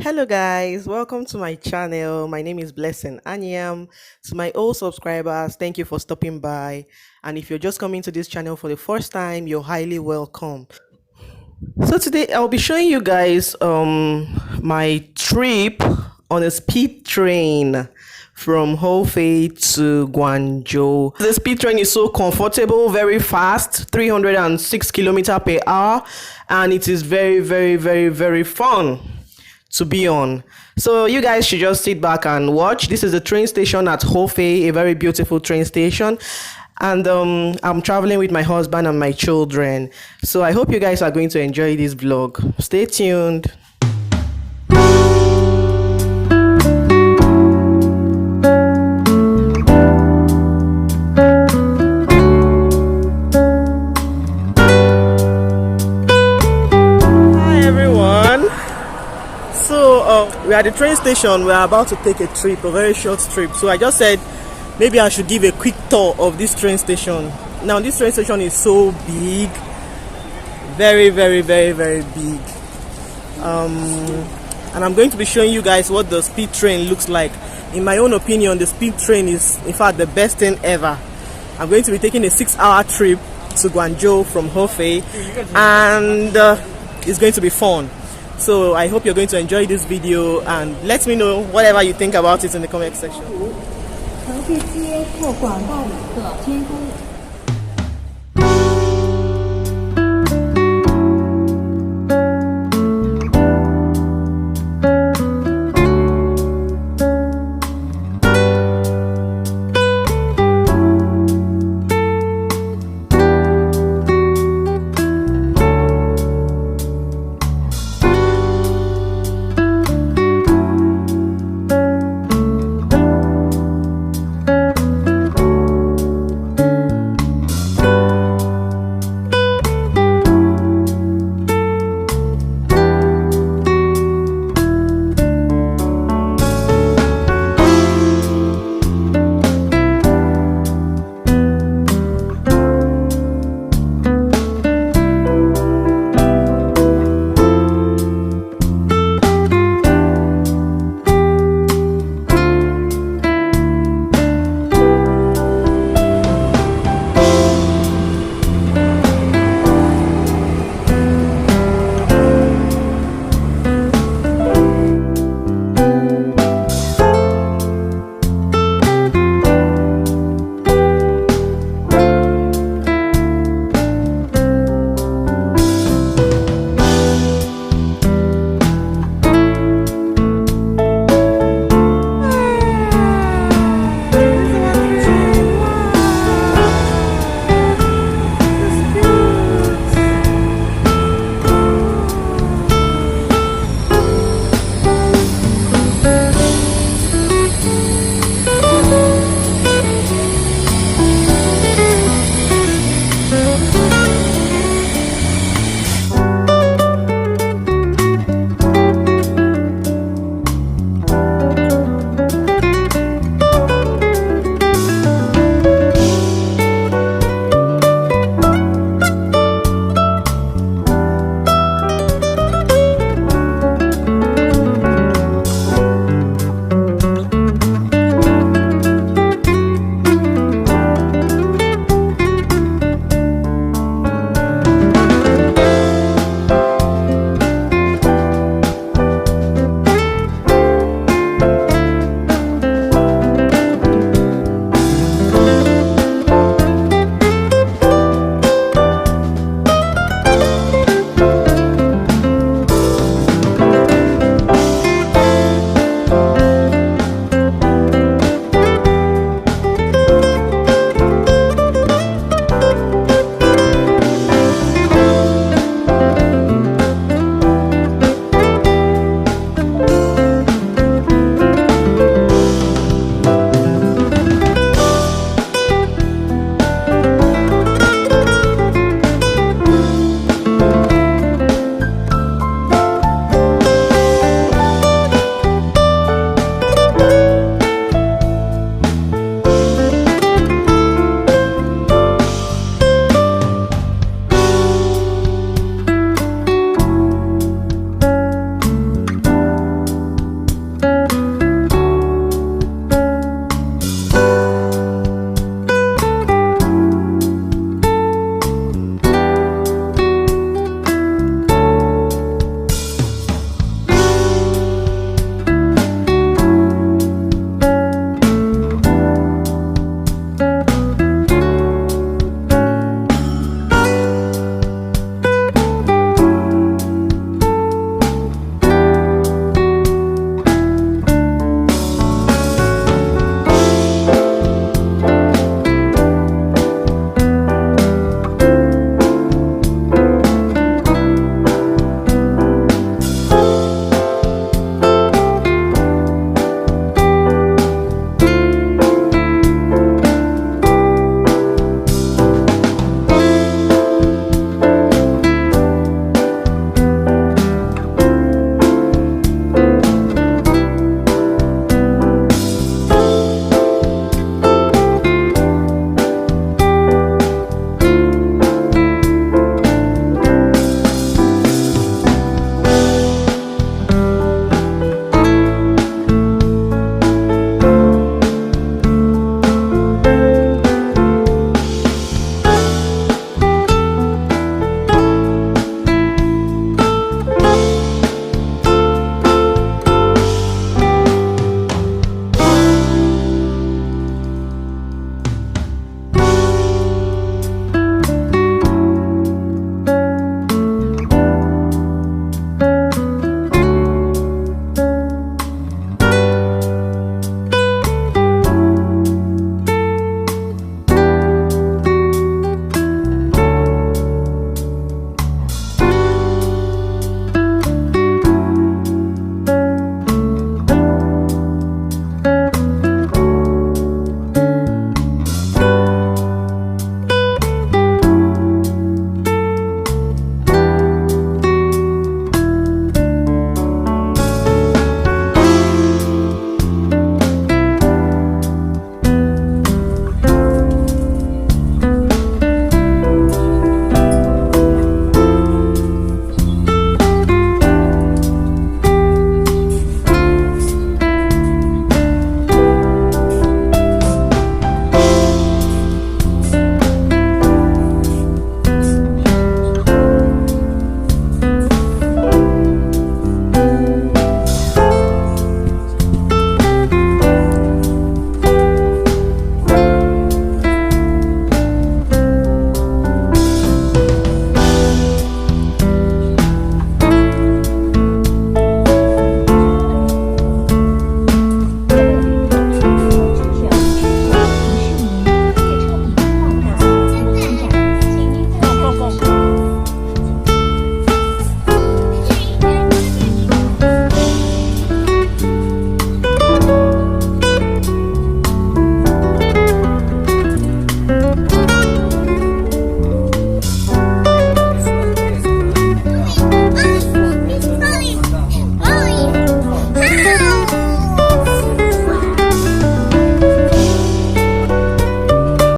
Hello guys, welcome to my channel. My name is Blessing Anyiam. To my old subscribers, thank you for stopping by. And if you're just coming to this channel for the first time, you're highly welcome. So today I'll be showing you guys my trip on a speed train from Hefei to Guangzhou. The speed train is so comfortable, very fast, 306 kilometers per hour, and it is very fun to be on. So you guys should just sit back and watch. This is the train station at Hefei, a very beautiful train station. And I'm traveling with my husband and my children. So I hope you guys are going to enjoy this vlog. Stay tuned. We are at the train station. We are about to take a trip, a very short trip. So I just said maybe I should give a quick tour of this train station. Now this train station is so big, very big. And I'm going to be showing you guys what the speed train looks like. In my own opinion, the speed train is in fact the best thing ever. I'm going to be taking a 6-hour trip to Guangzhou from Hefei, and it's going to be fun. So I hope you're going to enjoy this video, and let me know whatever you think about it in the comment section.